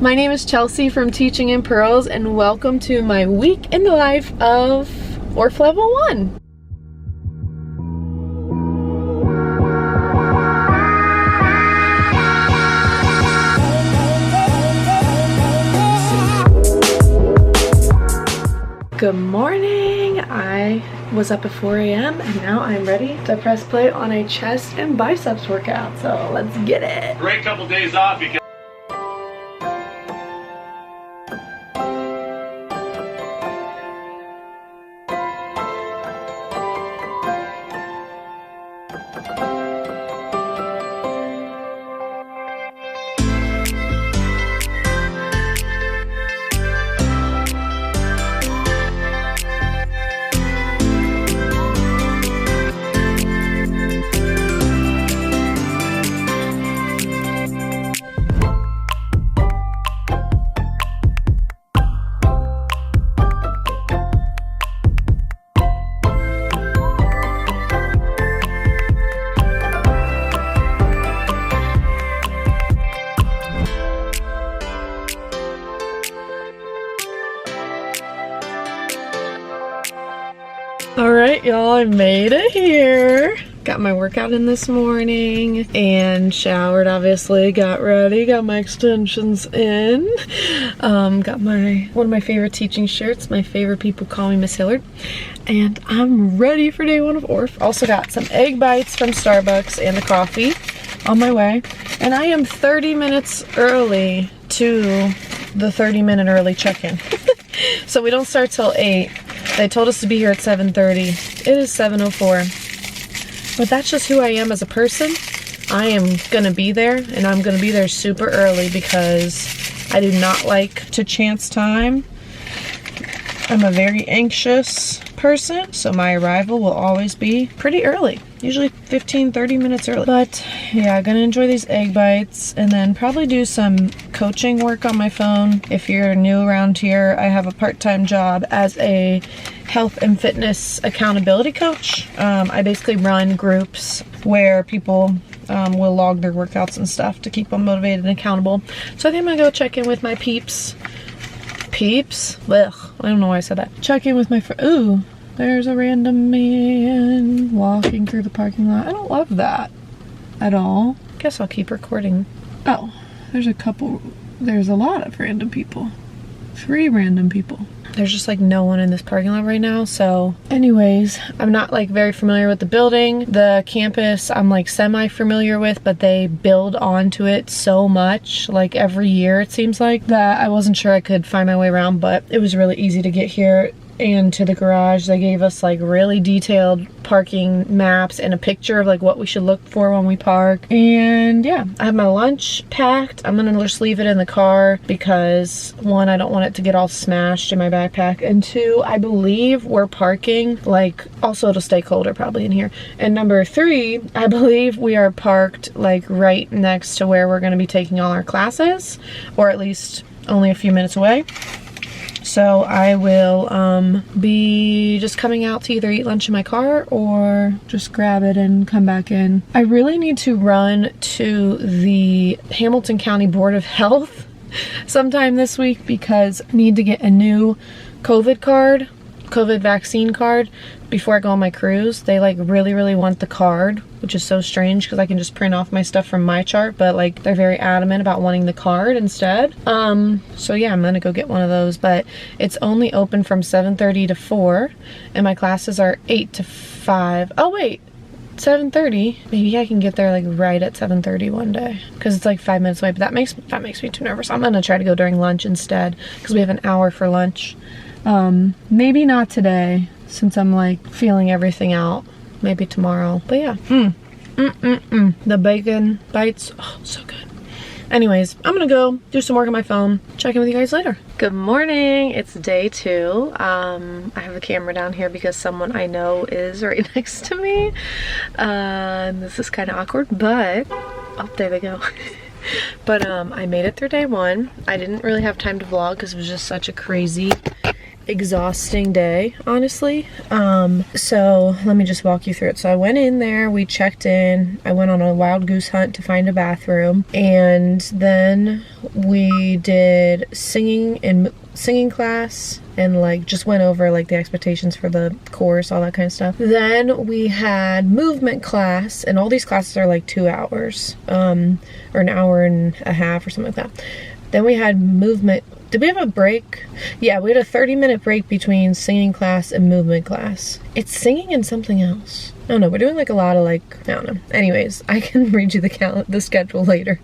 My name is Chelsea from Teaching in Pearls, and welcome to my week in the life of Orff Level 1. Good morning. I was up at 4 a.m. and now I'm ready to press play on a chest and biceps workout. So let's get it. Great couple days off because Alright, y'all, I made it here. Got my workout in this morning and showered, obviously, got ready, got my extensions in. Got one of my favorite teaching shirts. My favorite people call me Miss Hillard. And I'm ready for day one of Orff. Also got some egg bites from Starbucks and a coffee on my way. And I am 30 minutes early to the 30-minute early check-in. So we don't start till 8. They told us to be here at 7:30. It is 7:04. But that's just who I am as a person. I am gonna be there, and I'm gonna be there super early because I do not like to chance time. I'm a very anxious person, so my arrival will always be pretty early. Usually 15-30 minutes early. But yeah, gonna enjoy these egg bites and then probably do some coaching work on my phone. If you're new around here, I have a part-time job as a health and fitness accountability coach. I basically run groups where people will log their workouts and stuff to keep them motivated and accountable. So I think I'm gonna go check in with my peeps. Peeps? Ugh, I don't know why I said that. Check in with my friend. Ooh. There's a random man walking through the parking lot. I don't love that at all. Guess I'll keep recording. Oh, there's a lot of random people. 3 random people. There's just like no one in this parking lot right now. So anyways, I'm not like very familiar with the building. The campus I'm like semi-familiar with, but they build onto it so much, like every year it seems like, that I wasn't sure I could find my way around, but it was really easy to get here. And to the garage, they gave us like really detailed parking maps and a picture of like what we should look for when we park. And yeah, I have my lunch packed. I'm gonna just leave it in the car because 1, I don't want it to get all smashed in my backpack, and 2, I believe we're parking like, also it'll stay colder probably in here. And number 3, I believe we are parked like right next to where we're gonna be taking all our classes, or at least only a few minutes away. So I will be just coming out to either eat lunch in my car or just grab it and come back in. I really need to run to the Hamilton County Board of Health sometime this week because I need to get a new COVID vaccine card before I go on my cruise. They like really want the card, which is so strange because I can just print off my stuff from my chart, but like they're very adamant about wanting the card instead. So yeah, I'm gonna go get one of those, but it's only open from 7:30 to 4 and my classes are 8 to 5. Oh wait, 7:30. Maybe I can get there like right at 7:30 one day because it's like 5 minutes away, but that makes me too nervous. I'm gonna try to go during lunch instead because we have an hour for lunch. Maybe not today since I'm like feeling everything out. Maybe tomorrow, but yeah. The bacon bites, oh, so good. Anyways, I'm gonna go do some work on my phone. Check in with you guys later. Good morning, it's day 2. I have the camera down here because someone I know is right next to me. And this is kind of awkward, but, oh, there they go. But I made it through day 1. I didn't really have time to vlog because it was just such a crazy exhausting day, honestly. So let me just walk you through it. So I went in there, we checked in, I went on a wild goose hunt to find a bathroom, and then we did singing class and like just went over like the expectations for the course, all that kind of stuff. Then we had movement class, and all these classes are like 2 hours, or an hour and a half or something like that. Then we had movement. Did we have a break? Yeah, we had a 30-minute break between singing class and movement class. It's singing and something else. I don't know, we're doing like a lot of like, I don't know. Anyways, I can read you the schedule later.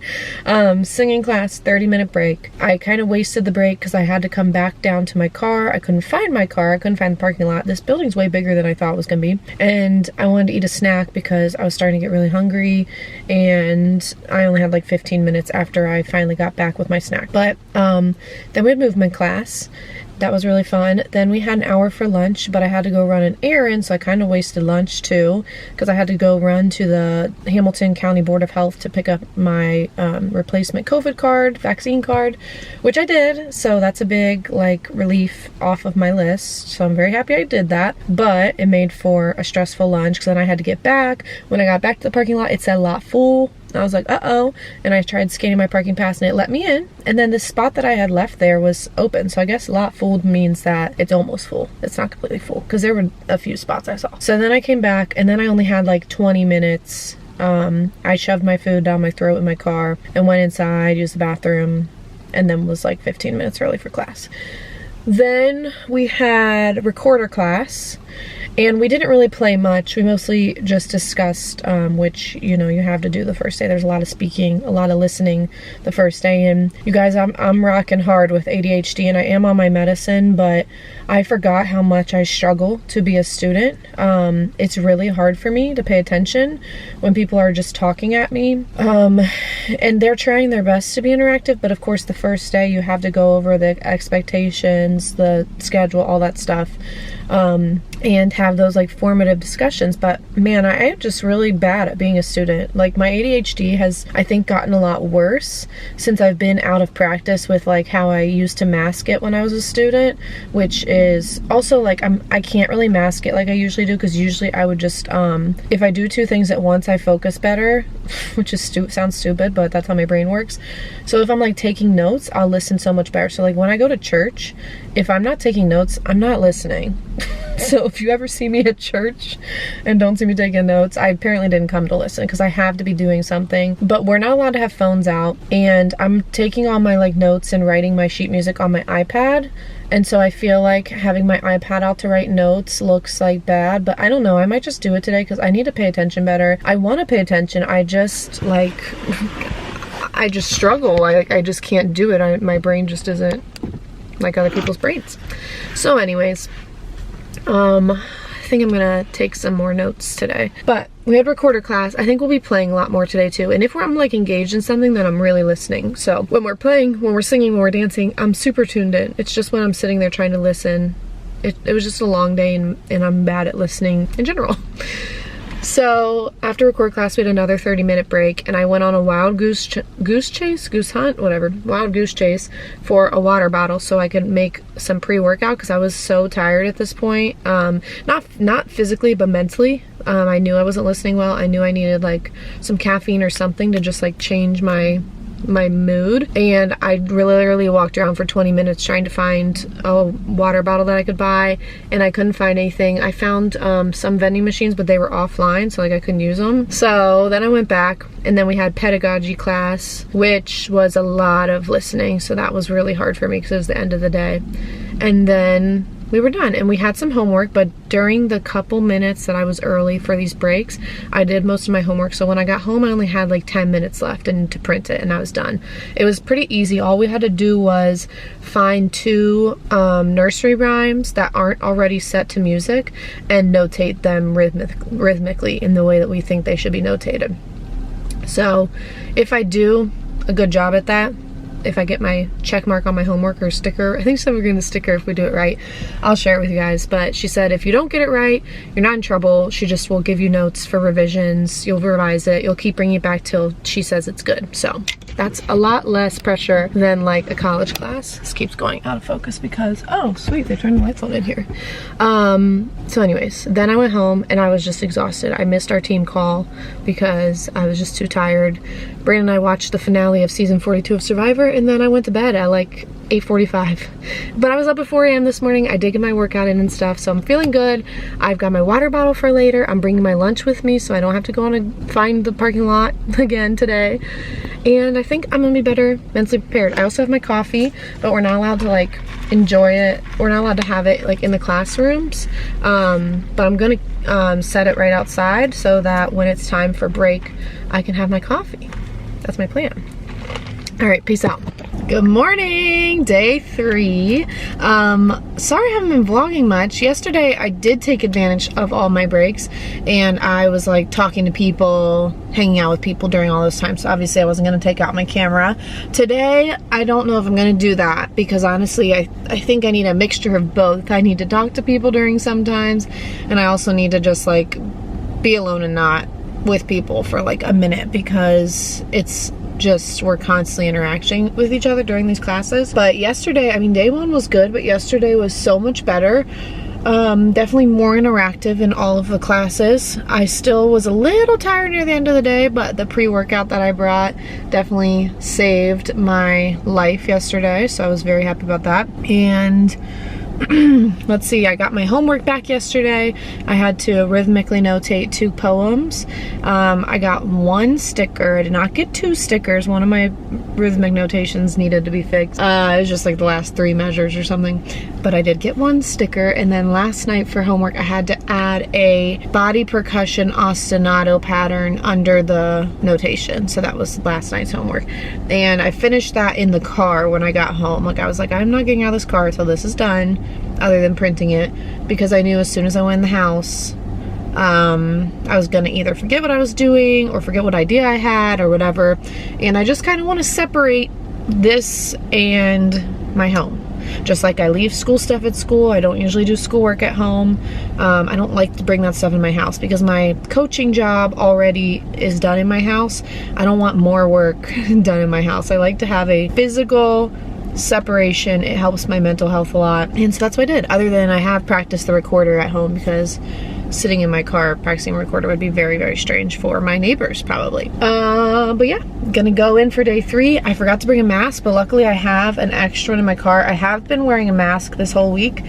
Singing class, 30-minute break. I kind of wasted the break because I had to come back down to my car. I couldn't find my car. I couldn't find the parking lot. This building's way bigger than I thought it was gonna be. And I wanted to eat a snack because I was starting to get really hungry, and I only had like 15 minutes after I finally got back with my snack. But then we had movement class. That was really fun. Then we had an hour for lunch, but I had to go run an errand, so I kind of wasted lunch too, because I had to go run to the Hamilton County Board of Health to pick up my replacement COVID card, vaccine card, which I did. So that's a big like relief off of my list. So I'm very happy I did that, but it made for a stressful lunch because then I had to get back. When I got back to the parking lot, it said lot full. I was like, uh-oh, and I tried scanning my parking pass and it let me in, and then the spot that I had left there was open, so I guess lot full means that it's almost full. It's not completely full, because there were a few spots I saw. So then I came back, and then I only had like 20 minutes. I shoved my food down my throat in my car and went inside, used the bathroom, and then was like 15 minutes early for class. Then we had recorder class, and we didn't really play much. We mostly just discussed, which, you know, you have to do the first day. There's a lot of speaking, a lot of listening the first day. And you guys, I'm rocking hard with ADHD, and I am on my medicine, but I forgot how much I struggle to be a student. It's really hard for me to pay attention when people are just talking at me. And they're trying their best to be interactive, but of course the first day you have to go over the expectations, the schedule, all that stuff. And have those like formative discussions. But man, I am just really bad at being a student. Like my ADHD has, I think, gotten a lot worse since I've been out of practice with like how I used to mask it when I was a student, which is also like I can't really mask it like I usually do, because usually I would just if I do two things at once I focus better, which is sounds stupid, but that's how my brain works. So if I'm like taking notes, I'll listen so much better. So like when I go to church, if I'm not taking notes, I'm not listening. So if you ever see me at church and don't see me taking notes, I apparently didn't come to listen, because I have to be doing something. But we're not allowed to have phones out, and I'm taking all my like notes and writing my sheet music on my iPad. And so I feel like having my iPad out to write notes looks like bad, but I don't know, I might just do it today because I need to pay attention better. I want to pay attention, I just like I just struggle. I just can't do it. My brain just isn't like other people's brains. So anyways, I think I'm gonna take some more notes today. But we had recorder class. I think we'll be playing a lot more today too. And if I'm like engaged in something, then I'm really listening. So when we're playing, when we're singing, when we're dancing, I'm super tuned in. It's just when I'm sitting there trying to listen, it was just a long day, and I'm bad at listening in general. So after record class, we had another 30-minute break, and I went on a wild goose chase for a water bottle so I could make some pre-workout, because I was so tired at this point. Not physically, but mentally. I knew I wasn't listening well. I knew I needed like some caffeine or something to just like change my mood, and I literally walked around for 20 minutes trying to find a water bottle that I could buy, and I couldn't find anything. I found some vending machines, but they were offline, so like I couldn't use them. So then I went back, and then we had pedagogy class, which was a lot of listening, so that was really hard for me because it was the end of the day. And then we were done, and we had some homework, but during the couple minutes that I was early for these breaks, I did most of my homework. So when I got home, I only had like 10 minutes left and to print it, and I was done. It was pretty easy. All we had to do was find 2 nursery rhymes that aren't already set to music and notate them rhythmically in the way that we think they should be notated. So if I do a good job at that, if I get my check mark on my homework or sticker, I think she's gonna the sticker if we do it right, I'll share it with you guys. But she said if you don't get it right, you're not in trouble. She just will give you notes for revisions. You'll revise it. You'll keep bringing it back till she says it's good. So That's a lot less pressure than like a college class. This keeps going out of focus because, oh sweet, they turned the lights on in here. So anyways, then I went home and I was just exhausted. I missed our team call because I was just too tired. Brandon and I watched the finale of season 42 of Survivor, and then I went to bed at like 8:45. But I was up at 4 a.m. this morning. I did get my workout in and stuff, so I'm feeling good. I've got my water bottle for later. I'm bringing my lunch with me so I don't have to go on and find the parking lot again today. And I think I'm gonna be better mentally prepared. I also have my coffee, but we're not allowed to like enjoy it. We're not allowed to have it like in the classrooms. But I'm gonna set it right outside so that when it's time for break, I can have my coffee. That's my plan. All right, peace out. Good morning, day 3. Sorry I haven't been vlogging much. Yesterday I did take advantage of all my breaks and I was like talking to people, hanging out with people during all those times. So obviously I wasn't gonna take out my camera. Today, I don't know if I'm gonna do that because honestly, I think I need a mixture of both. I need to talk to people during some times, and I also need to just like be alone and not with people for like a minute because it's just we're constantly interacting with each other during these classes. But yesterday, I mean, day 1 was good, but yesterday was so much better. Definitely more interactive in all of the classes. I still was a little tired near the end of the day, but the pre-workout that I brought definitely saved my life yesterday, so I was very happy about that. And let's see, I got my homework back yesterday. I had to rhythmically notate 2 poems. I got 1 sticker. I did not get 2 stickers. One of my rhythmic notations needed to be fixed. It was just like the last 3 measures or something. But I did get 1 sticker. And then last night for homework, I had to add a body percussion ostinato pattern under the notation. So that was last night's homework. And I finished that in the car when I got home. Like I was like, I'm not getting out of this car until this is done, other than printing it, because I knew as soon as I went in the house, I was gonna either forget what I was doing or forget what idea I had or whatever. And I just kind of want to separate this and my home. Just like I leave school stuff at school, I don't usually do schoolwork at home. I don't like to bring that stuff in my house because my coaching job already is done in my house. I don't want more work done in my house. I like to have a physical separation. It helps my mental health a lot, and so that's what I did. Other than I have practiced the recorder at home because sitting in my car practicing recorder would be very, very strange for my neighbors probably. But yeah, gonna go in for day 3. I forgot to bring a mask, but luckily I have an extra one in my car. I have been wearing a mask this whole week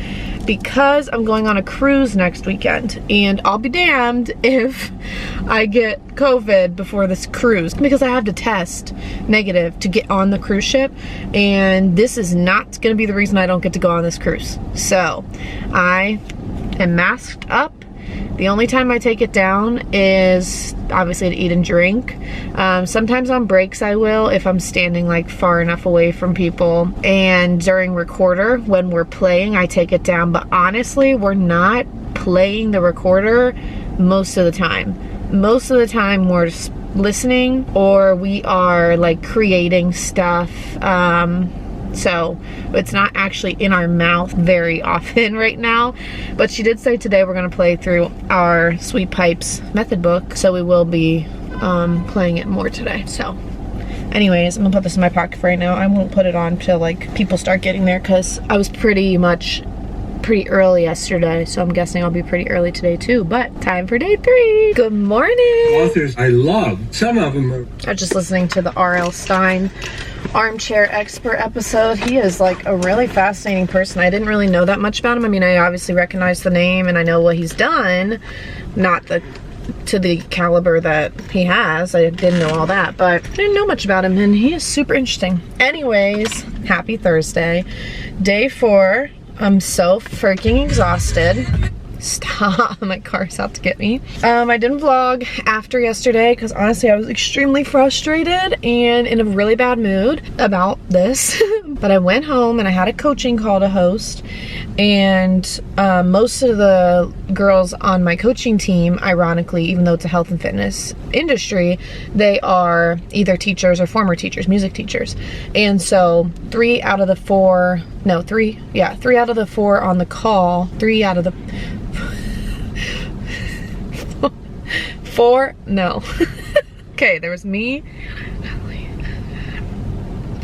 because I'm going on a cruise next weekend, and I'll be damned if I get COVID before this cruise because I have to test negative to get on the cruise ship, and this is not gonna be the reason I don't get to go on this cruise. So I am masked up. The only time I take it down is obviously to eat and drink. Sometimes on breaks I will, if I'm standing like far enough away from people. And during recorder, when we're playing, I take it down. But honestly, we're not playing the recorder most of the time. Most of the time we're just listening or we are like creating stuff. So it's not actually in our mouth very often right now. But she did say today we're going to play through our Sweet Pipes method book, so we will be playing it more today. So anyways, I'm gonna put this in my pocket for right now. I won't put it on till like people start getting there because I was pretty early yesterday, so I'm guessing I'll be pretty early today too. But time for day 3. Good morning. Authors I love, some of them are... I was just listening to the R.L. Stine Armchair Expert episode. He is like a really fascinating person. I didn't really know that much about him. I mean, I obviously recognize the name and I know what he's done, not to the caliber that he has. I didn't know all that, but I didn't know much about him, and he is super interesting. Anyways, happy Thursday. Day 4. I'm so freaking exhausted. Stop, my car's out to get me. I didn't vlog after yesterday because honestly I was extremely frustrated and in a really bad mood about this. But I went home and I had a coaching call to host, and most of the girls on my coaching team, ironically, even though it's a health and fitness industry, they are either teachers or former teachers, music teachers. And so 3 out of the 4 on the call, 3 out of the 4, no. Okay, there was me,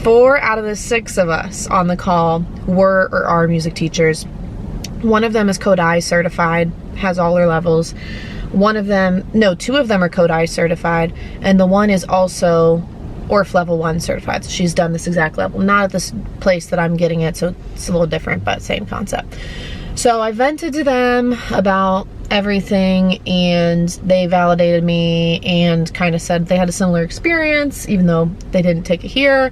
4 out of the 6 of us on the call were or are music teachers. One of them is Kodai certified, has all their levels. 2 of them are Kodai certified, and the one is also Orff level 1 certified. So she's done this exact level, not at this place that I'm getting it, so it's a little different, but same concept. So I vented to them about everything, and they validated me and kind of said they had a similar experience, even though they didn't take it here.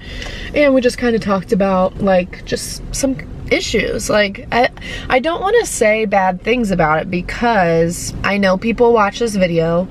And we just kind of talked about like just some issues. Like I don't want to say bad things about it because I know people watch this video,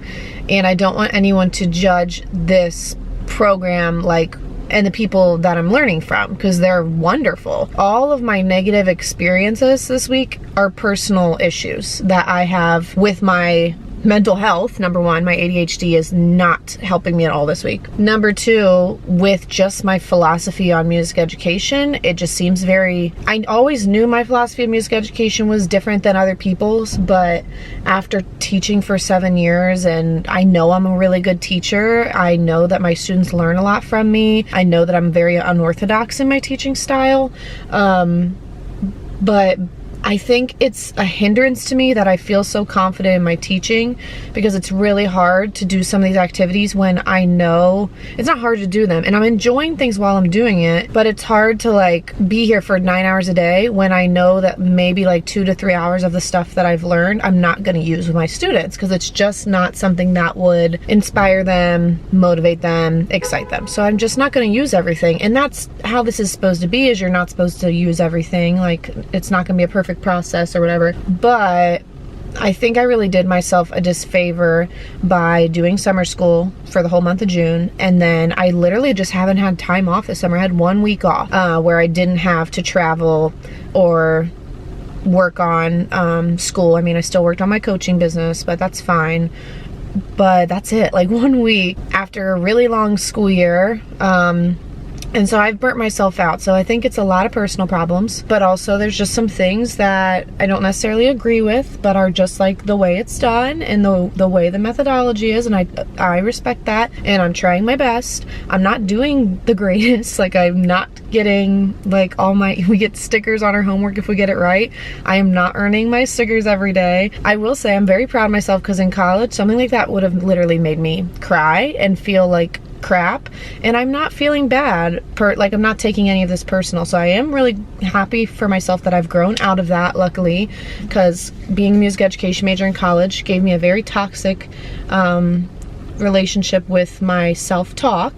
and I don't want anyone to judge this program like and the people that I'm learning from, because they're wonderful. All of my negative experiences this week are personal issues that I have with my mental health. Number 1, my ADHD is not helping me at all this week. Number 2, with just my philosophy on music education, it just seems I always knew my philosophy of music education was different than other people's, but after teaching for 7 years, and I know I'm a really good teacher, I know that my students learn a lot from me, I know that I'm very unorthodox in my teaching style, but I think it's a hindrance to me that I feel so confident in my teaching, because it's really hard to do some of these activities when I know it's not hard to do them, and I'm enjoying things while I'm doing it, but it's hard to like be here for 9 hours a day when I know that maybe like 2 to 3 hours of the stuff that I've learned I'm not going to use with my students, because it's just not something that would inspire them, motivate them, excite them. So I'm just not going to use everything, and that's how this is supposed to be, is you're not supposed to use everything. Like, it's not going to be a perfect process or whatever, but I think I really did myself a disfavor by doing summer school for the whole month of June, and then I literally just haven't had time off this summer. I had 1 week off where I didn't have to travel or work on school. I mean, I still worked on my coaching business, but that's fine. But that's it, like 1 week after a really long school year. And so I've burnt myself out. So I think it's a lot of personal problems, but also there's just some things that I don't necessarily agree with, but are just like the way it's done and the way the methodology is. And I respect that, and I'm trying my best. I'm not doing the greatest. Like, I'm not getting like we get stickers on our homework if we get it right. I am not earning my stickers every day. I will say I'm very proud of myself, because in college, something like that would have literally made me cry and feel like crap, and I'm not feeling bad I'm not taking any of this personal. So I am really happy for myself that I've grown out of that, luckily, because being a music education major in college gave me a very toxic relationship with my self-talk,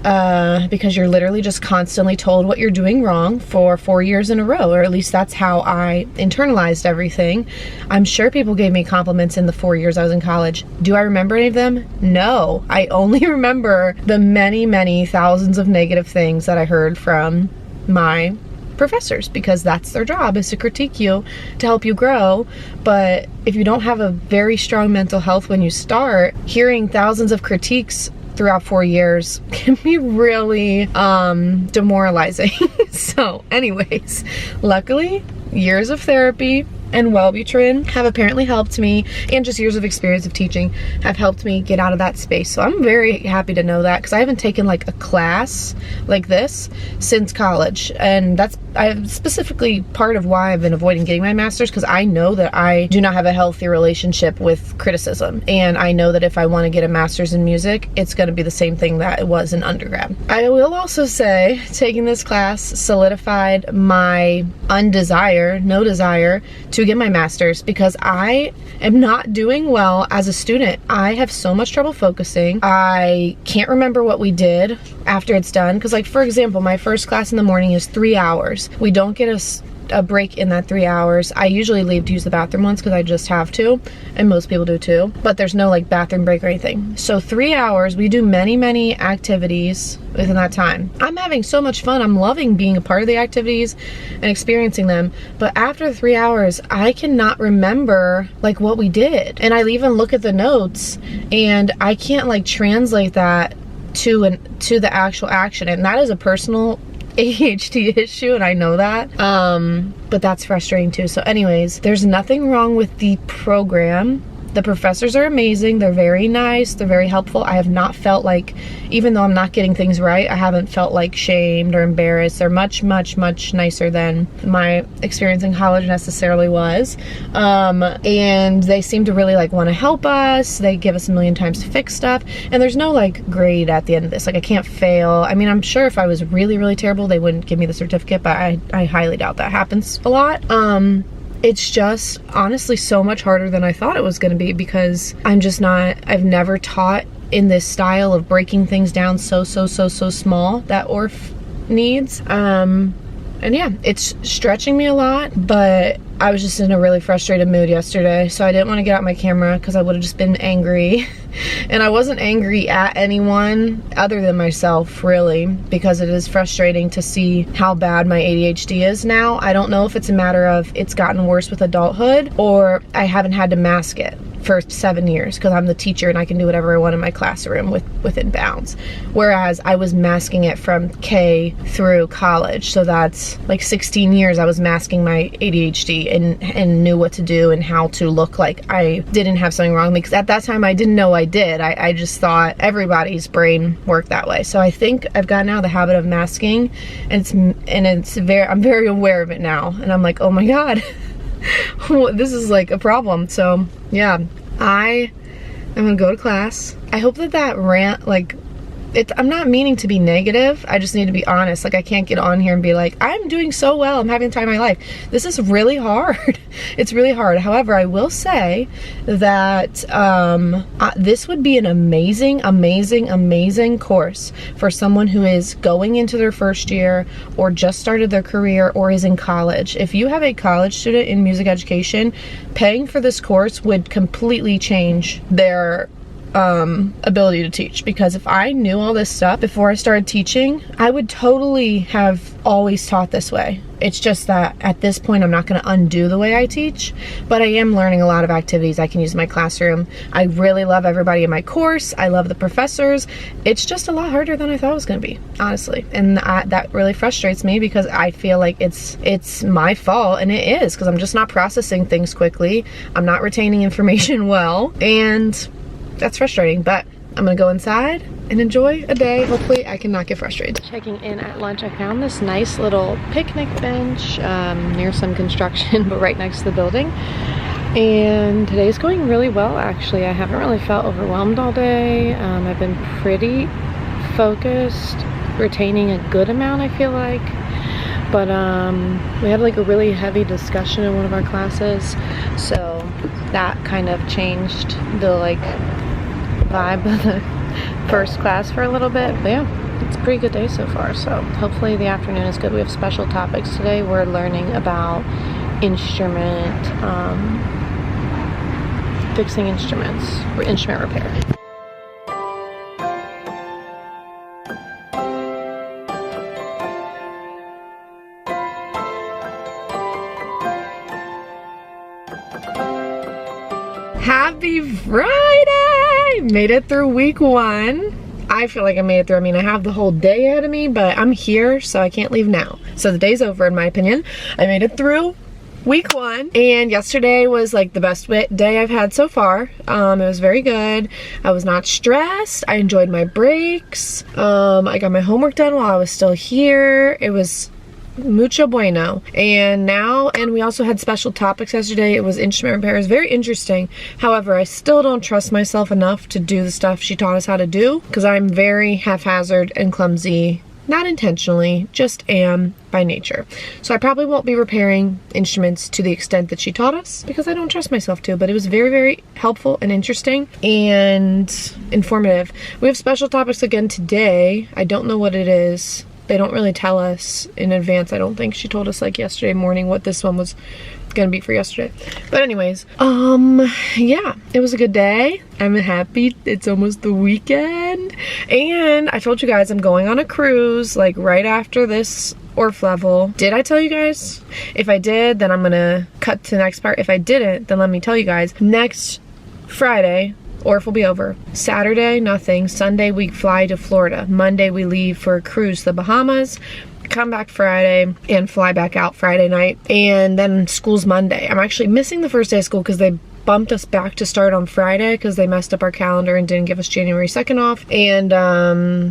because you're literally just constantly told what you're doing wrong for 4 years in a row, or at least that's how I internalized everything. I'm sure people gave me compliments in the 4 years I was in college. Do I remember any of them? No. I only remember the many, many thousands of negative things that I heard from my professors, because that's their job, is to critique you to help you grow. But if you don't have a very strong mental health when you start, hearing thousands of critiques throughout 4 years can be really demoralizing. So anyways, luckily years of therapy and Wellbutrin have apparently helped me, and just years of experience of teaching have helped me get out of that space. So I'm very happy to know that, because I haven't taken like a class like this since college, and that's specifically part of why I've been avoiding getting my master's, because I know that I do not have a healthy relationship with criticism, and I know that if I want to get a master's in music, it's going to be the same thing that it was in undergrad. I will also say taking this class solidified my no desire to get my master's, because I am not doing well as a student. I have so much trouble focusing. I can't remember what we did after it's done, because like, for example, my first class in the morning is 3 hours. We don't get a break in that 3 hours. I usually leave to use the bathroom once, because I just have to, and most people do too, but there's no like bathroom break or anything. So 3 hours, we do many activities within that time. I'm having so much fun. I'm loving being a part of the activities and experiencing them, but after 3 hours, I cannot remember like what we did, and I even look at the notes and I can't like translate that to the actual action, and that is a personal ADHD issue, and I know that, but that's frustrating too. So anyways, there's nothing wrong with the program. The professors are amazing. They're very nice. They're very helpful. I have not felt like, even though I'm not getting things right, I haven't felt like shamed or embarrassed. They're much, much, much nicer than my experience in college necessarily was. And they seem to really like want to help us. They give us a million times to fix stuff. And there's no like grade at the end of this. Like I can't fail. I mean, I'm sure if I was really, really terrible, they wouldn't give me the certificate, but I highly doubt that happens a lot. It's just honestly so much harder than I thought it was going to be, because I've never taught in this style of breaking things down so small that Orff needs. And yeah, it's stretching me a lot, but I was just in a really frustrated mood yesterday, so I didn't want to get out my camera because I would have just been angry. And I wasn't angry at anyone other than myself, really, because it is frustrating to see how bad my ADHD is now. I don't know if it's a matter of it's gotten worse with adulthood, or I haven't had to mask it for 7 years because I'm the teacher and I can do whatever I want in my classroom within bounds. Whereas I was masking it from K through college. So that's like 16 years I was masking my ADHD and knew what to do and how to look like I didn't have something wrong, because at that time I didn't know I did. I just thought everybody's brain worked that way. So I think I've gotten out of the habit of masking, and I'm very aware of it now. And I'm like, oh my God, this is like a problem. So yeah, I'm gonna go to class. I hope that rant, like, I'm not meaning to be negative. I just need to be honest. Like, I can't get on here and be like, I'm doing so well, I'm having the time of my life. This is really hard. It's really hard. However, I will say that this would be an amazing course for someone who is going into their first year or just started their career or is in college. If you have a college student in music education, paying for this course would completely change their ability to teach. Because if I knew all this stuff before I started teaching, I would totally have always taught this way. It's just that at this point I'm not going to undo the way I teach, but I am learning a lot of activities I can use in my classroom. I really love everybody in my course. I love the professors. It's just a lot harder than I thought it was going to be, honestly. And that really frustrates me, because I feel like it's my fault, and it is, because I'm just not processing things quickly. I'm not retaining information well, and that's frustrating. But I'm gonna go inside and enjoy a day. Hopefully I can not get frustrated. Checking in at lunch, I found this nice little picnic bench near some construction, but right next to the building. And today's going really well, actually. I haven't really felt overwhelmed all day. I've been pretty focused, retaining a good amount, I feel like. But we had like a really heavy discussion in one of our classes, so that kind of changed the like vibe of the first class for a little bit. But yeah, it's a pretty good day so far, so hopefully the afternoon is good. We have special topics today. We're learning about fixing instruments, or instrument repair. Happy Friday! Made it through week 1. I feel like I made it through. I mean, I have the whole day ahead of me, but I'm here, so I can't leave now. So the day's over, in my opinion. I made it through week 1, and yesterday was like the best day I've had so far. It was very good. I was not stressed. I enjoyed my breaks. I got my homework done while I was still here. It was mucho bueno. And we also had special topics yesterday. It was instrument repair. It was very interesting. However, I still don't trust myself enough to do the stuff she taught us how to do, because I'm very haphazard and clumsy. Not intentionally, just am by nature. So I probably won't be repairing instruments to the extent that she taught us, because I don't trust myself to. But it was very, very helpful and interesting and informative. We have special topics again today. I don't know what it is. They don't really tell us in advance. I don't think she told us like yesterday morning what this one was gonna be for yesterday. But anyways, yeah, it was a good day. I'm happy it's almost the weekend. And I told you guys I'm going on a cruise like right after this Orff level. Did I tell you guys? If I did, then I'm gonna cut to the next part. If I didn't, then let me tell you guys. Next Friday, Orff will be over. Saturday, nothing. Sunday, we fly to Florida. Monday, we leave for a cruise to the Bahamas. Come back Friday and fly back out Friday night. And then school's Monday. I'm actually missing the first day of school because they bumped us back to start on Friday because they messed up our calendar and didn't give us January 2nd off. And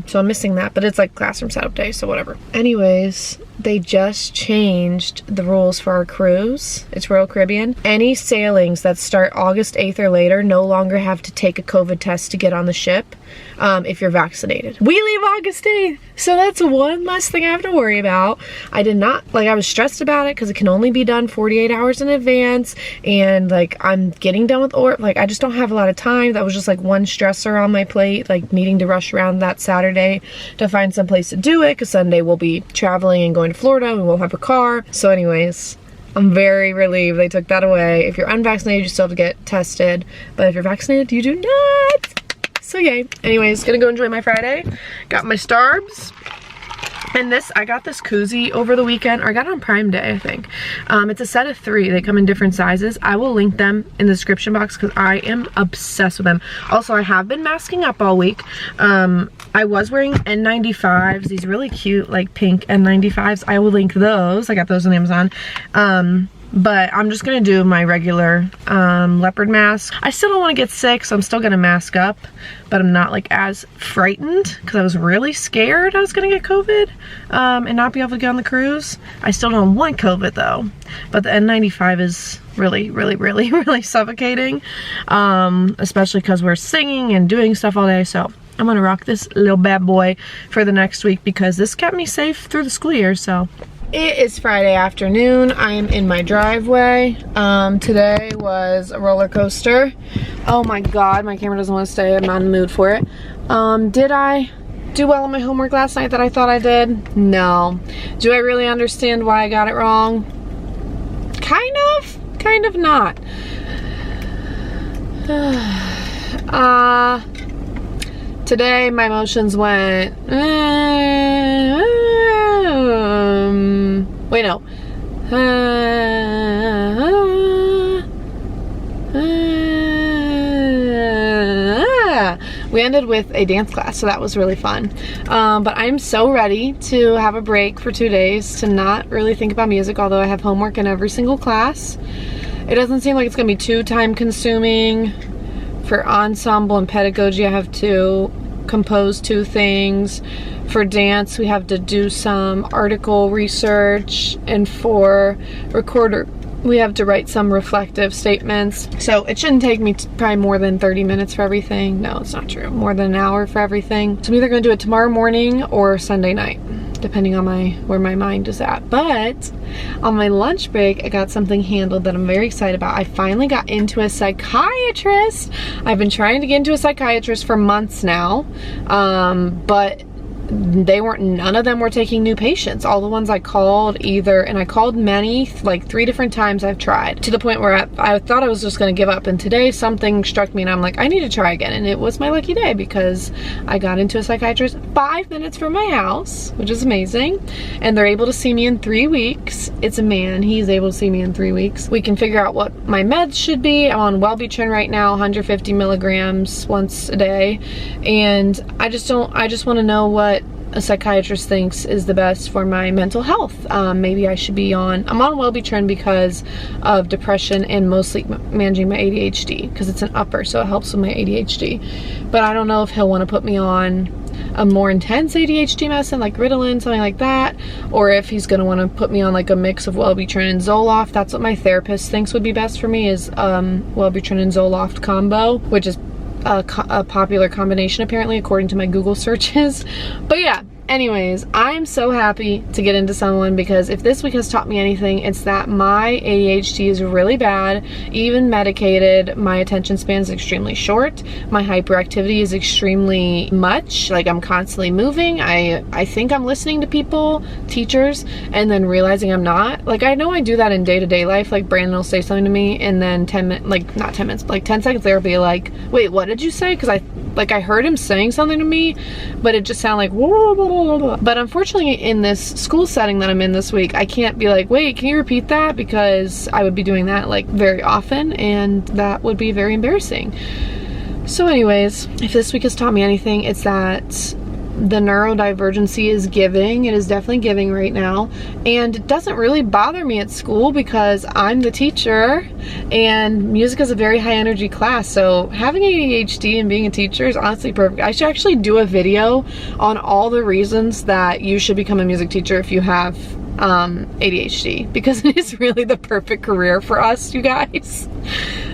so I'm missing that, but it's like classroom setup day, so whatever. Anyways, they just changed the rules for our cruise. It's Royal Caribbean. Any sailings that start August 8th or later no longer have to take a COVID test to get on the ship if you're vaccinated. We leave August 8th, so that's one less thing I have to worry about. I did not, like, I was stressed about it because it can only be done 48 hours in advance, and like I'm getting done with Orff, like I just don't have a lot of time. That was just like one stressor on my plate, like needing to rush around that Saturday to find some place to do it because Sunday we'll be traveling and going to Florida. We won't have a car. So anyways, I'm very relieved they took that away. If you're unvaccinated, you still have to get tested, but if you're vaccinated, you do not. So yay. Anyways, gonna go enjoy my Friday. Got my Starbs. And this, I got this koozie over the weekend, or I got it on Prime Day, I think. It's a set of 3. They come in different sizes. I will link them in the description box because I am obsessed with them. Also, I have been masking up all week. I was wearing N95s, these really cute, like pink N95s. I will link those. I got those on Amazon. But I'm just gonna do my regular leopard mask. I still don't want to get sick, so I'm still gonna mask up, but I'm not like as frightened because I was really scared I was gonna get COVID and not be able to get on the cruise. I still don't want COVID though, but the N95 is really suffocating, especially because we're singing and doing stuff all day. So I'm gonna rock this little bad boy for the next week because this kept me safe through the school year. So it is Friday afternoon. I am in my driveway. Today was a roller coaster. Oh my god, my camera doesn't want to stay. I'm not in the mood for it. Did I do well on my homework last night that I thought I did? No. Do I really understand why I got it wrong? Kind of not. Today my emotions went wait, no. We ended with a dance class, so that was really fun. But I'm so ready to have a break for 2 days to not really think about music, although I have homework in every single class. It doesn't seem like it's gonna be too time consuming. For ensemble and pedagogy, I have to compose 2 things. For dance, we have to do some article research, and for recorder, we have to write some reflective statements. So it shouldn't take me probably more than 30 minutes for everything. No, it's not true. More than an hour for everything. So I'm either gonna do it tomorrow morning or Sunday night, depending on where my mind is at. But on my lunch break, I got something handled that I'm very excited about. I finally got into a psychiatrist. I've been trying to get into a psychiatrist for months now, but none of them were taking new patients. All the ones I called and I called many, like 3 different times I've tried, to the point where I thought I was just gonna give up. And today something struck me and I'm like, I need to try again. And it was my lucky day because I got into a psychiatrist 5 minutes from my house, which is amazing. And they're able to see me in 3 weeks. It's a man, he's able to see me in 3 weeks. We can figure out what my meds should be. I'm on Wellbutrin right now, 150 milligrams once a day. And I just want to know what a psychiatrist thinks is the best for my mental health. Maybe I should be I'm on Wellbutrin because of depression and mostly managing my ADHD, because it's an upper, so it helps with my ADHD. But I don't know if he'll want to put me on a more intense ADHD medicine like Ritalin, something like that, or if he's going to want to put me on like a mix of Wellbutrin and Zoloft. That's what my therapist thinks would be best for me, is Wellbutrin and Zoloft combo, which is a popular combination apparently according to my Google searches. But yeah, anyways, I'm so happy to get into someone, because if this week has taught me anything, it's that my ADHD is really bad. Even medicated, my attention span is extremely short. My hyperactivity is extremely much. Like, I'm constantly moving. I think I'm listening to people, teachers, and then realizing I'm not. Like, I know I do that in day-to-day life. Like, Brandon will say something to me, and then 10 minutes, like not 10 minutes, but like 10 seconds later, I'll be like, wait, what did you say? Because I heard him saying something to me, but it just sounded like whoa, whoa, whoa, whoa, whoa. But unfortunately, in this school setting that I'm in this week, I can't be like, wait, can you repeat that? Because I would be doing that like very often, and that would be very embarrassing. So anyways, if this week has taught me anything, it's that the neurodivergency is giving. It is definitely giving right now, and it doesn't really bother me at school because I'm the teacher and music is a very high energy class, so having ADHD and being a teacher is honestly perfect. I should actually do a video on all the reasons that you should become a music teacher if you have ADHD, because it is really the perfect career for us, you guys.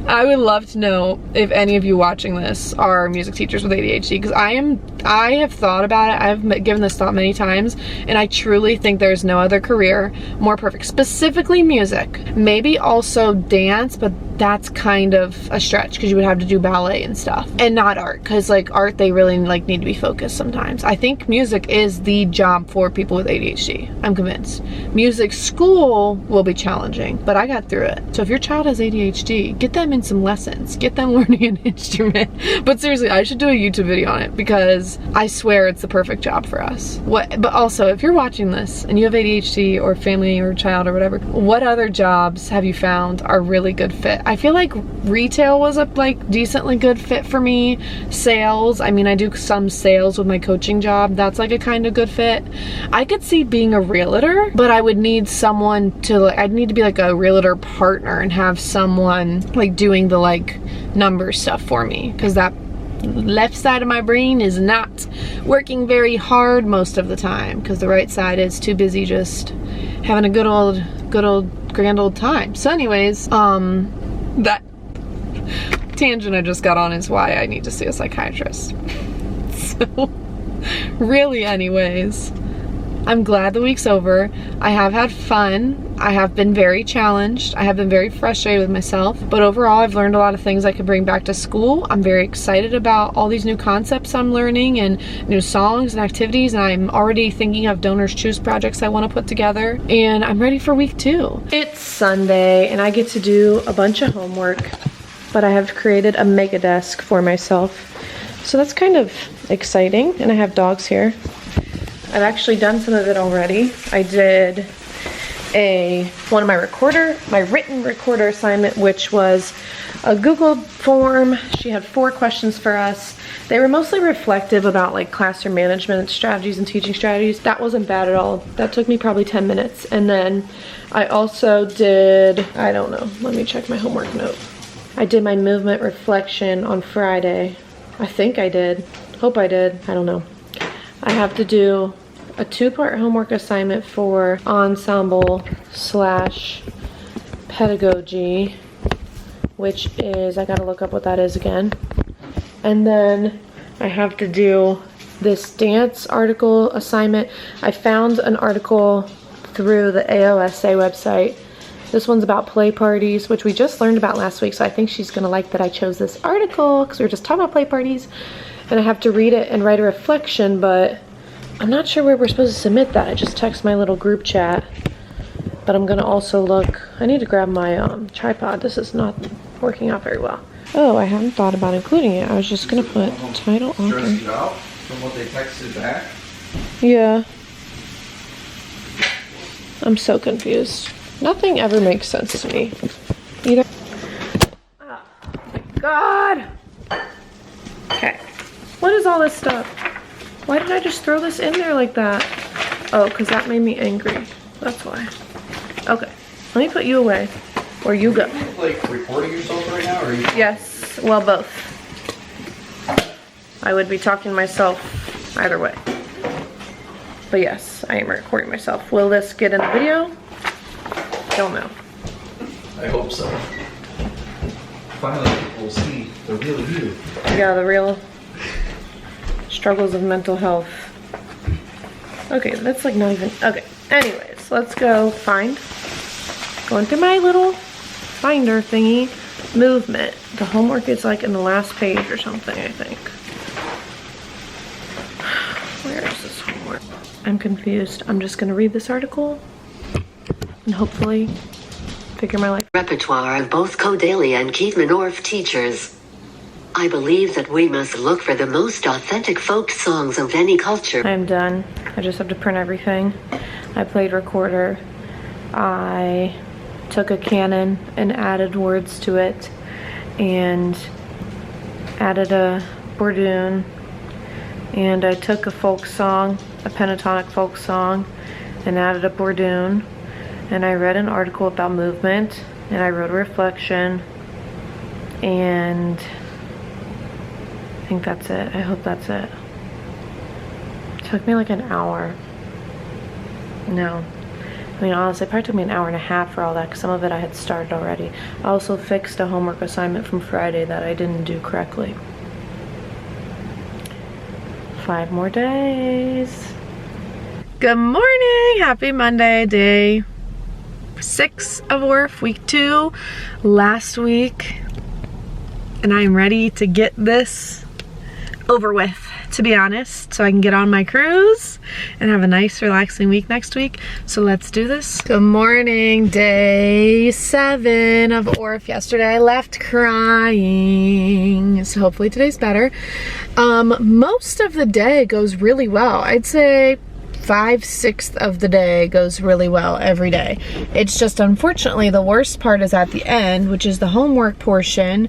I would love to know if any of you watching this are music teachers with ADHD, because I have thought about it. I've given this thought many times, and I truly think there's no other career more perfect. Specifically music, maybe also dance, but that's kind of a stretch because you would have to do ballet and stuff, and not art, because like art, they really like need to be focused sometimes. I think music is the job for people with ADHD. I'm convinced. Music school will be challenging, but I got through it. So if your child has ADHD, get them in some lessons, get them learning an instrument. But seriously, I should do a YouTube video on it because I swear it's the perfect job for us. But also, if you're watching this and you have ADHD or family or child or whatever, what other jobs have you found are really good fit? I feel like retail was a decently good fit for me. Sales, I mean, I do some sales with my coaching job. That's like a kind of good fit. I could see being a realtor, but I would need someone to, I'd need to be like a realtor partner and have someone like doing the like number stuff for me, because that left side of my brain is not working very hard most of the time, because the right side is too busy just having a good old grand old time. So anyways, that tangent I just got on is why I need to see a psychiatrist. So really, anyways, I'm glad the week's over. I have had fun. I have been very challenged. I have been very frustrated with myself, but overall I've learned a lot of things I could bring back to school. I'm very excited about all these new concepts I'm learning and new songs and activities, and I'm already thinking of donors choose projects I want to put together, and I'm ready for week 2. It's Sunday and I get to do a bunch of homework, but I have created a mega desk for myself, so that's kind of exciting. And I have dogs here. I've actually done some of it already. I did one of my written recorder assignment, which was a Google form. She had 4 questions for us. They were mostly reflective about like classroom management strategies and teaching strategies. That wasn't bad at all. That took me probably 10 minutes. And then I also did, I don't know, let me check my homework note. I did my movement reflection on Friday. I think I did. Hope I did. I don't know. I have to do a 2-part homework assignment for ensemble / pedagogy, which is, I gotta look up what that is again. And then I have to do this dance article assignment. I found an article through the AOSA website. This one's about play parties, which we just learned about last week, so I think she's gonna like that I chose this article because we were just talking about play parties. And I have to read it and write a reflection, but I'm not sure where we're supposed to submit that. I just text my little group chat, but I'm gonna also look. I need to grab my tripod. This is not working out very well. Oh, I hadn't thought about including it. I was just gonna put title author. Stressed out from what they texted back? Yeah. I'm so confused. Nothing ever makes sense to me. Either. Oh my god. Okay. What is all this stuff? Why did I just throw this in there like that? Oh, because that made me angry. That's why. Okay. Let me put you away. Or you go. Are you like recording yourself right now, or are you? Yes. Well, both. I would be talking to myself either way. But yes, I am recording myself. Will this get in the video? Don't know. I hope so. Finally, people will see the real you. Yeah, the real struggles of mental health. Okay, that's like not even, okay. Anyways, let's go find, going through my little finder thingy, movement. The homework is like in the last page or something, I think. Where is this homework? I'm confused. I'm just gonna read this article and hopefully figure my life. Repertoire of both Cordelia and Keithman Orff teachers. I believe that we must look for the most authentic folk songs of any culture. I'm done. I just have to print everything. I played recorder. I took a canon and added words to it and added a bourdoon And I took a folk song, a pentatonic folk song, and added a bourdoon. And I read an article about movement, and I wrote a reflection, and I think that's it. I hope that's it. It took me like an hour. No. I mean, honestly, it probably took me an hour and a half for all that, because some of it I had started already. I also fixed a homework assignment from Friday that I didn't do correctly. 5 more days. Good morning! Happy Monday, day 6 of Orff, week 2, last week. And I'm ready to get this over with, to be honest, so I can get on my cruise and have a nice relaxing week next week. So let's do this. Good morning, day 7 of Orff. Yesterday I left crying, so hopefully today's better. Most of the day goes really well. I'd say 5/6 of the day goes really well every day. It's just, unfortunately, the worst part is at the end, which is the homework portion,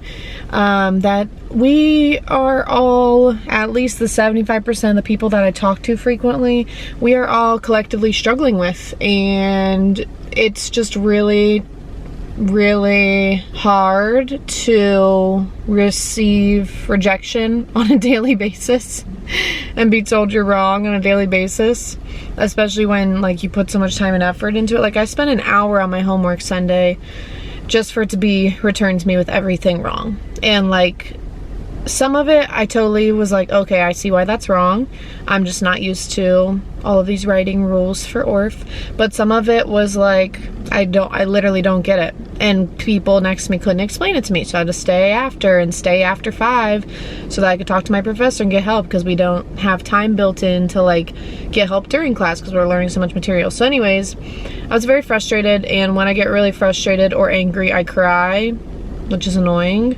that we are all, at least the 75% of the people that I talk to frequently, we are all collectively struggling with, and it's just really hard to receive rejection on a daily basis and be told you're wrong on a daily basis, especially when like you put so much time and effort into it. Like, I spent an hour on my homework Sunday just for it to be returned to me with everything wrong, and like some of it I totally was like, okay, I see why that's wrong. I'm just not used to all of these writing rules for Orff. But some of it was like, I literally don't get it. And people next to me couldn't explain it to me. So I had to stay after 5 so that I could talk to my professor and get help, because we don't have time built in to like get help during class because we're learning so much material. So anyways, I was very frustrated, and when I get really frustrated or angry, I cry, which is annoying.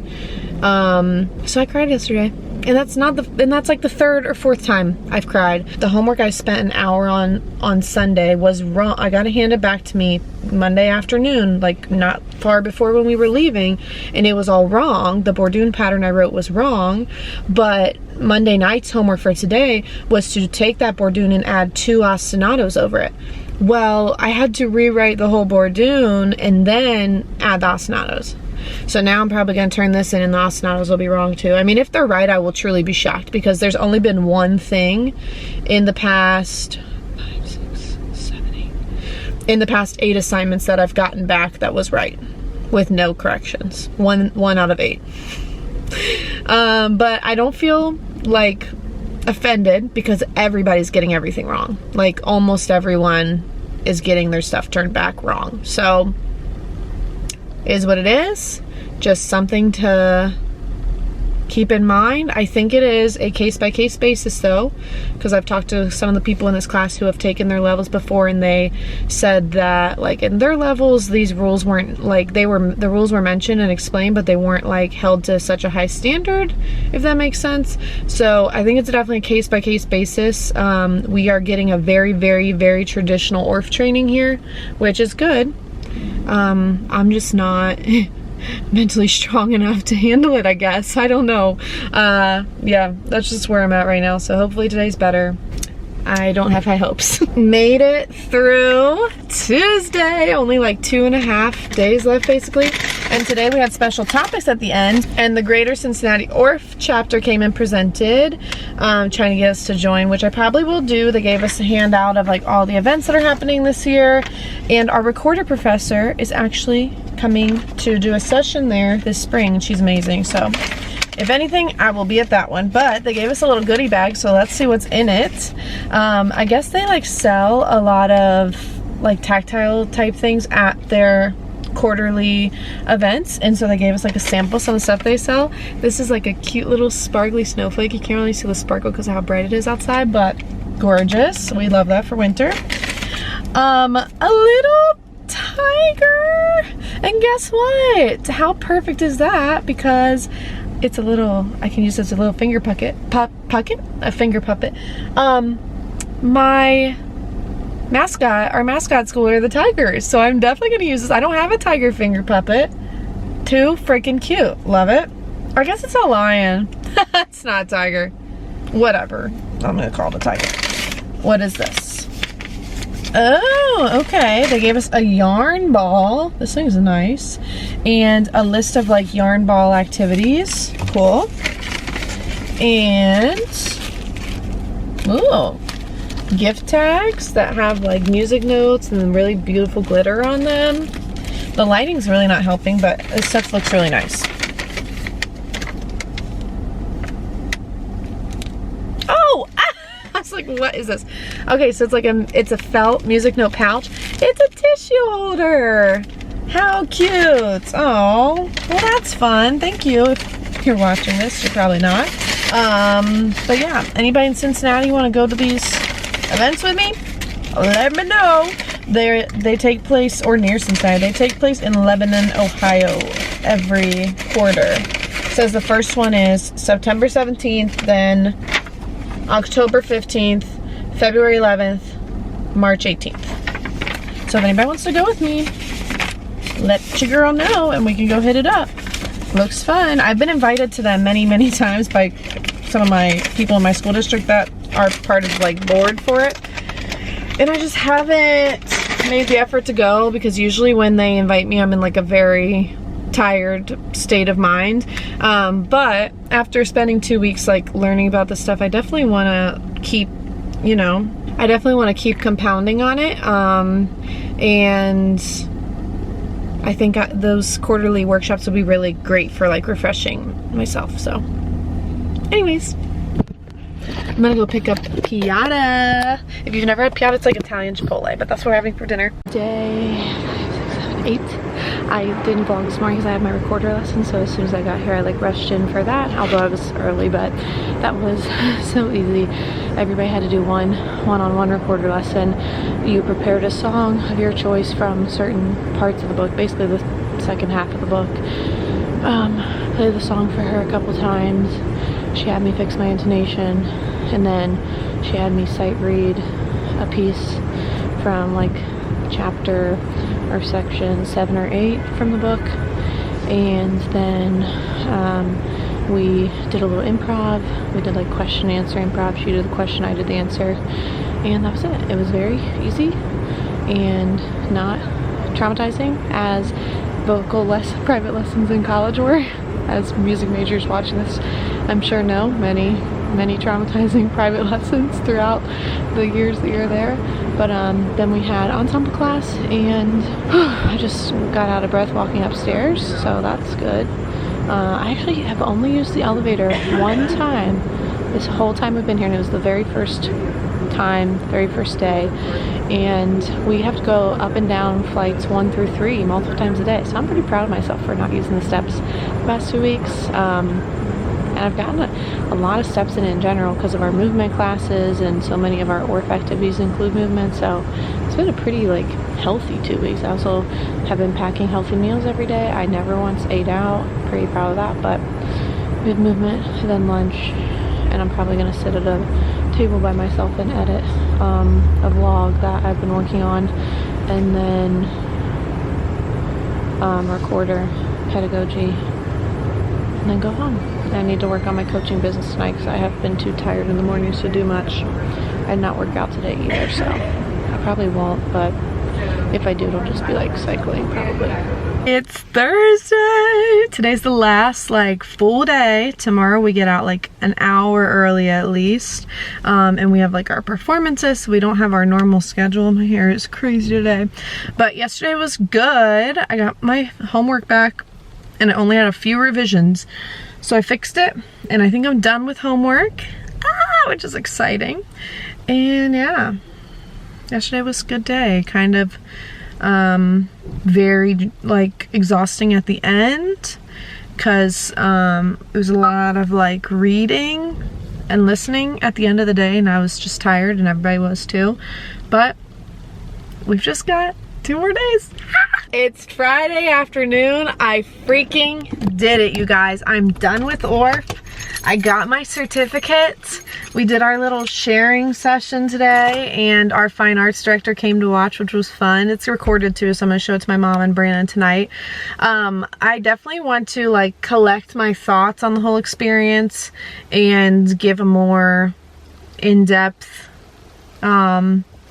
So I cried yesterday, and that's like the 3rd or 4th time I've cried. The homework I spent an hour on Sunday was wrong. I got it handed back to me Monday afternoon, like not far before when we were leaving, and it was all wrong. The bourdoon pattern I wrote was wrong, but Monday night's homework for today was to take that bourdoon and add 2 ostinatos over it. Well, I had to rewrite the whole bourdoon and then add the ostinatos. So now I'm probably going to turn this in, and the ostinatos will be wrong too. I mean, if they're right, I will truly be shocked, because there's only been one thing in the past 5, 6, 7, 8, in the past 8 assignments that I've gotten back that was right with no corrections. One out of 8. But I don't feel like offended, because everybody's getting everything wrong. Like, almost everyone is getting their stuff turned back wrong. So is what it is. Just something to keep in mind. I think it is a case-by-case basis though, because I've talked to some of the people in this class who have taken their levels before, and they said that like in their levels these rules weren't like, the rules were mentioned and explained, but they weren't like held to such a high standard, if that makes sense. So I think it's definitely a case-by-case basis. We are getting a very traditional Orff training here, which is good. I'm just not mentally strong enough to handle it, I guess. I don't know. Yeah, that's just where I'm at right now. So hopefully today's better. I don't have high hopes. Made it through Tuesday. Only like 2.5 days left basically. And today we had special topics at the end, and the Greater Cincinnati Orff chapter came and presented, trying to get us to join, which I probably will do. They gave us a handout of like all the events that are happening this year, and our recorder professor is actually coming to do a session there this spring, and she's amazing. So if anything, I will be at that one. But they gave us a little goodie bag, so let's see what's in it. I guess they like sell a lot of like tactile type things at their quarterly events, and so they gave us like a sample of some of the stuff they sell. This is like a cute little sparkly snowflake. You can't really see the sparkle because of how bright it is outside, but gorgeous. We love that for winter. A little tiger, and guess what? How perfect is that? Because it's a little, I can use it as a little finger puppet, a finger puppet. My mascot, our mascot school are the tigers, so I'm definitely gonna use this. I don't have a tiger finger puppet. Too freaking cute. Love it. I guess it's a lion. It's not a tiger. Whatever. I'm gonna call the tiger. What is this? Oh, okay. They gave us a yarn ball. This thing's nice. And a list of like yarn ball activities. Cool. And, ooh, gift tags that have like music notes and really beautiful glitter on them. The lighting's really not helping, but this stuff looks really nice. Oh! I was like, what is this? Okay, so it's like it's a felt music note pouch. It's a tissue holder. How cute. Oh, well that's fun. Thank you. If you're watching this, you're probably not. But yeah, anybody in Cincinnati want to go to these events with me? Let me know. They take place, or near Cincinnati, they take place in Lebanon, Ohio every quarter. It says the first one is September 17th, then October 15th, February 11th, March 18th. So if anybody wants to go with me, let your girl know and we can go hit it up. Looks fun. I've been invited to them many, many times by some of my people in my school district that are part of like board for it. And I just haven't made the effort to go because usually when they invite me, I'm in like a very tired state of mind. But after spending 2 weeks like learning about this stuff, I definitely want to keep, you know, I definitely want to keep compounding on it. And I think those quarterly workshops would be really great for like refreshing myself. So anyways, I'm gonna go pick up piata. If you've never had piata, it's like Italian Chipotle, but that's what we're having for dinner. Day 5, 6, 7, 8. I didn't vlog this morning because I had my recorder lesson, so as soon as I got here I like rushed in for that, although I was early, but that was so easy. Everybody had to do one-on-one recorder lesson. You prepared a song of your choice from certain parts of the book, basically the second half of the book. Played the song for her a couple times. She had me fix my intonation, and then she had me sight read a piece from like chapter or section 7 or 8 from the book, and then we did a little improv. We did like question answer improv. She did the question, I did the answer, and that was it. It was very easy and not traumatizing as private lessons in college were. As music majors watching this, I'm sure know many traumatizing private lessons throughout the years that you're there. But then we had ensemble class, and I just got out of breath walking upstairs, so that's good. I actually have only used the elevator one time this whole time we've been here, and it was the very first day, and we have to go up and down flights 1 through 3 multiple times a day, so I'm pretty proud of myself for not using the steps the past 2 weeks. And I've gotten a lot of steps in general because of our movement classes, and so many of our Orff activities include movement, so it's been a pretty like healthy 2 weeks. I also have been packing healthy meals every day. I never once ate out. Pretty proud of that. But we had movement, then lunch, and I'm probably gonna sit at a table by myself and edit a vlog that I've been working on, and then recorder pedagogy, and then go home. I need to work on my coaching business tonight because I have been too tired in the mornings to do much. I did not work out today either, so I probably won't, but if I do, it'll just be like cycling probably. It's Thursday. Today's the last like full day. Tomorrow we get out like an hour early at least, and we have like our performances, so we don't have our normal schedule. My hair is crazy today, but yesterday was good. I got my homework back and I only had a few revisions, so I fixed it and I think I'm done with homework, which is exciting. And yeah, yesterday was a good day. Kind of very like exhausting at the end because it was a lot of like reading and listening at the end of the day, and I was just tired and everybody was too. But we've just got 2 more days. It's Friday afternoon. I freaking did it, you guys. I'm done with Orff. I got my certificate. We did our little sharing session today, and our fine arts director came to watch, which was fun. It's recorded too, so I'm gonna show it to my mom and Brandon tonight. I definitely want to like collect my thoughts on the whole experience and give a more in-depth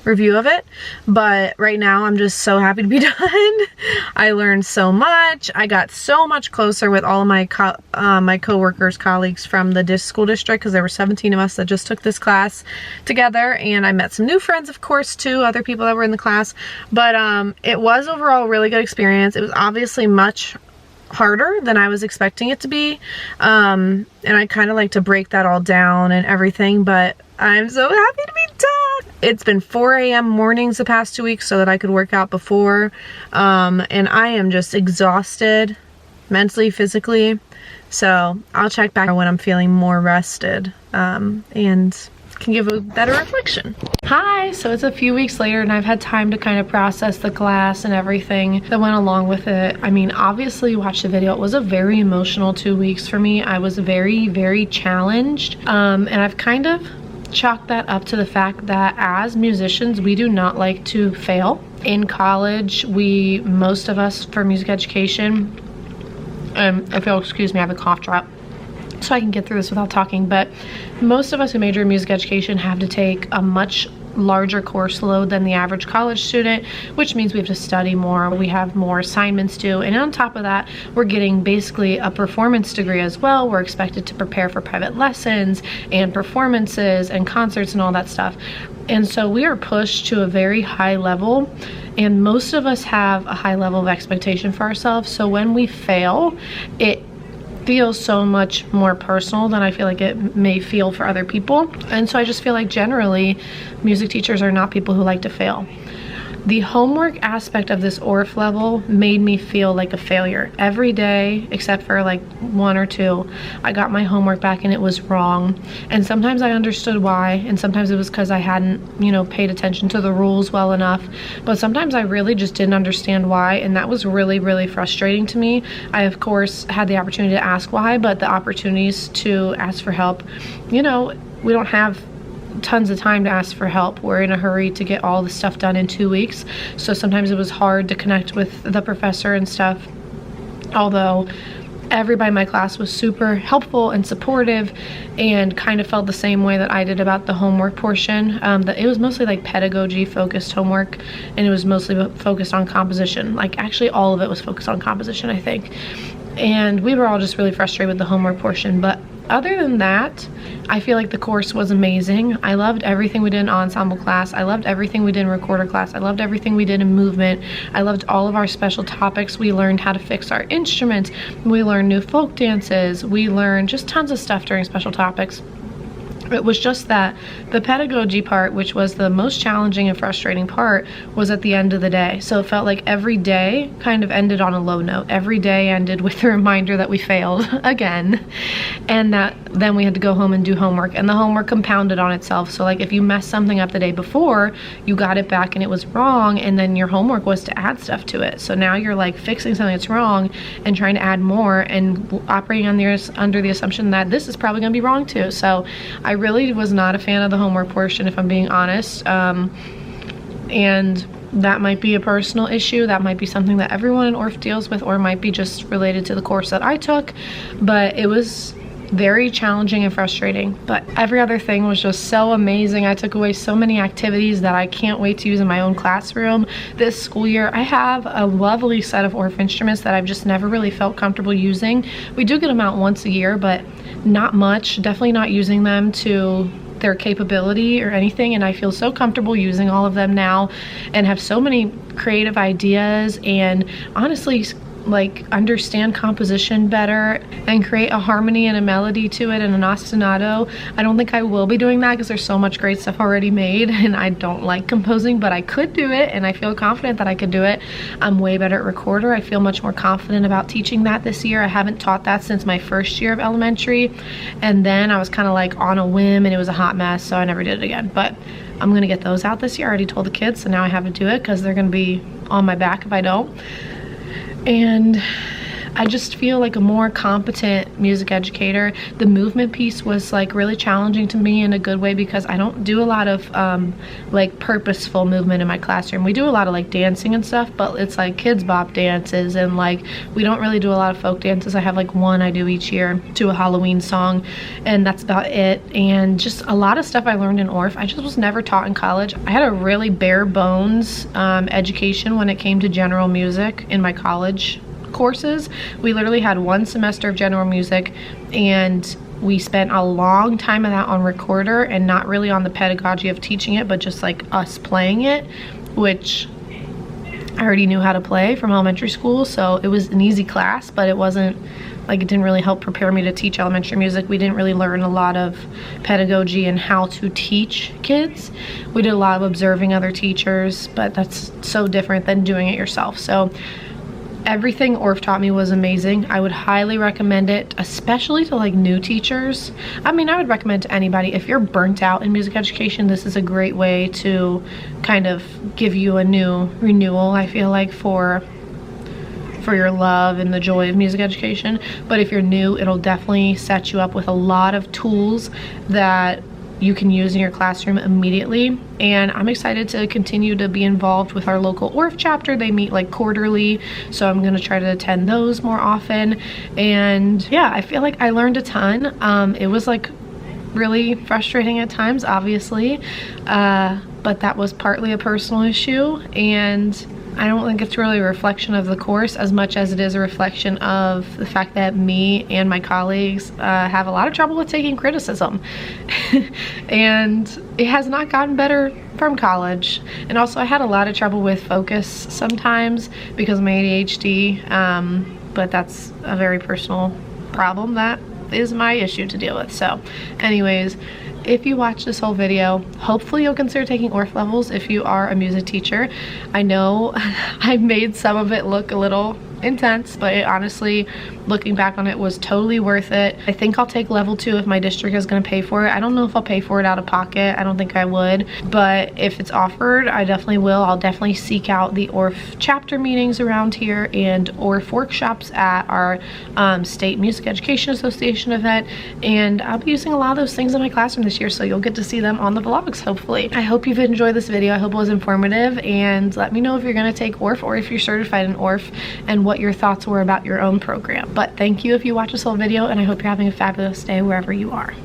review of it, but right now I'm just so happy to be done. I learned so much. I got so much closer with all of my my co-workers, colleagues from the school district, because there were 17 of us that just took this class together, and I met some new friends, of course, too, other people that were in the class, but it was overall a really good experience. It was obviously much harder than I was expecting it to be, and I kind of like to break that all down and everything, but I'm so happy to be done. It's been 4 a.m. mornings the past 2 weeks so that I could work out before, and I am just exhausted mentally, physically, so I'll check back when I'm feeling more rested, and can give a better reflection. Hi, so it's a few weeks later and I've had time to kind of process the class and everything that went along with it. I mean, obviously you watched the video. It was a very emotional 2 weeks for me. I was very, very challenged, and I've kind of chalk that up to the fact that as musicians, we do not like to fail. In college, most of us for music education, if you'll excuse me, I have a cough drop so I can get through this without talking, but most of us who major in music education have to take a much larger course load than the average college student, which means we have to study more, we have more assignments due, and on top of that, we're getting basically a performance degree as well. We're expected to prepare for private lessons and performances and concerts and all that stuff. And so we are pushed to a very high level, and most of us have a high level of expectation for ourselves. So when we fail, it feels so much more personal than I feel like it may feel for other people. And so I just feel like generally music teachers are not people who like to fail. The homework aspect of this Orff level made me feel like a failure. Every day, except for like 1 or 2, I got my homework back and it was wrong. And sometimes I understood why, and sometimes it was because I hadn't, paid attention to the rules well enough. But sometimes I really just didn't understand why, and that was really, really frustrating to me. I, of course, had the opportunity to ask why, but the opportunities to ask for help, we don't have tons of time to ask for help. We're in a hurry to get all the stuff done in 2 weeks, so sometimes it was hard to connect with the professor and stuff, although everybody in my class was super helpful and supportive and kind of felt the same way that I did about the homework portion. It was mostly like pedagogy focused homework, and it was mostly focused on composition. Like actually all of it was focused on composition, I think, and we were all just really frustrated with the homework portion. But other than that, I feel like the course was amazing. I loved everything we did in ensemble class. I loved everything we did in recorder class. I loved everything we did in movement. I loved all of our special topics. We learned how to fix our instruments. We learned new folk dances. We learned just tons of stuff during special topics. It was just that the pedagogy part, which was the most challenging and frustrating part, was at the end of the day. So it felt like every day kind of ended on a low note. Every day ended with the reminder that we failed again, and that then we had to go home and do homework, and the homework compounded on itself. So like if you messed something up the day before, you got it back and it was wrong, and then your homework was to add stuff to it. So now you're like fixing something that's wrong and trying to add more and operating on under the assumption that this is probably going to be wrong too. So I really was not a fan of the homework portion, if I'm being honest, and that might be a personal issue. That might be something that everyone in Orff deals with, or it might be just related to the course that I took, but it was very challenging and frustrating. But every other thing was just so amazing. I took away so many activities that I can't wait to use in my own classroom this school year. I have a lovely set of Orff instruments that I've just never really felt comfortable using. We do get them out once a year, but not much. Definitely not using them to their capability or anything, and I feel so comfortable using all of them now and have so many creative ideas, and honestly like understand composition better and create a harmony and a melody to it and an ostinato. I don't think I will be doing that because there's so much great stuff already made, and I don't like composing, but I could do it, and I feel confident that I could do it. I'm way better at recorder. I feel much more confident about teaching that this year. I haven't taught that since my first year of elementary, and then I was kind of like on a whim and it was a hot mess, so I never did it again. But I'm gonna get those out this year. I already told the kids, so now I have to do it because they're gonna be on my back if I don't. And I just feel like a more competent music educator. The movement piece was like really challenging to me in a good way because I don't do a lot of like purposeful movement in my classroom. We do a lot of like dancing and stuff, but it's like kids bop dances, and like we don't really do a lot of folk dances. I have like one I do each year to a Halloween song, and that's about it. And just a lot of stuff I learned in Orff I just was never taught in college. I had a really bare bones education when it came to general music in my college courses. We literally had one semester of general music, and we spent a long time of that on recorder and not really on the pedagogy of teaching it, but just like us playing it, which I already knew how to play from elementary school, so it was an easy class, but it wasn't like, it didn't really help prepare me to teach elementary music. We didn't really learn a lot of pedagogy and how to teach kids. We did a lot of observing other teachers, but that's so different than doing it yourself. So everything Orff taught me was amazing. I would highly recommend it, especially to like new teachers. I mean, I would recommend to anybody. If you're burnt out in music education, this is a great way to kind of give you a new renewal, I feel like, for your love and the joy of music education. But if you're new, it'll definitely set you up with a lot of tools that you can use in your classroom immediately. And I'm excited to continue to be involved with our local Orff chapter. They meet like quarterly, so I'm gonna try to attend those more often. And yeah, I feel like I learned a ton. It was like really frustrating at times, obviously, but that was partly a personal issue, and I don't think it's really a reflection of the course as much as it is a reflection of the fact that me and my colleagues have a lot of trouble with taking criticism. And it has not gotten better from college. And also I had a lot of trouble with focus sometimes because of my ADHD, but that's a very personal problem that is my issue to deal with. So anyways, if you watch this whole video, hopefully you'll consider taking Orff levels if you are a music teacher. I know I made some of it look a little intense, but it honestly, looking back on it, was totally worth it. I think I'll take level 2 if my district is going to pay for it. I don't know if I'll pay for it out of pocket. I don't think I would, but if it's offered, I definitely will. I'll definitely seek out the Orff chapter meetings around here and Orff workshops at our State Music Education Association event, and I'll be using a lot of those things in my classroom this year, so you'll get to see them on the vlogs, hopefully. I hope you've enjoyed this video. I hope it was informative, and let me know if you're going to take Orff or if you're certified in Orff and what your thoughts were about your own program. But thank you if you watch this whole video, and I hope you're having a fabulous day wherever you are.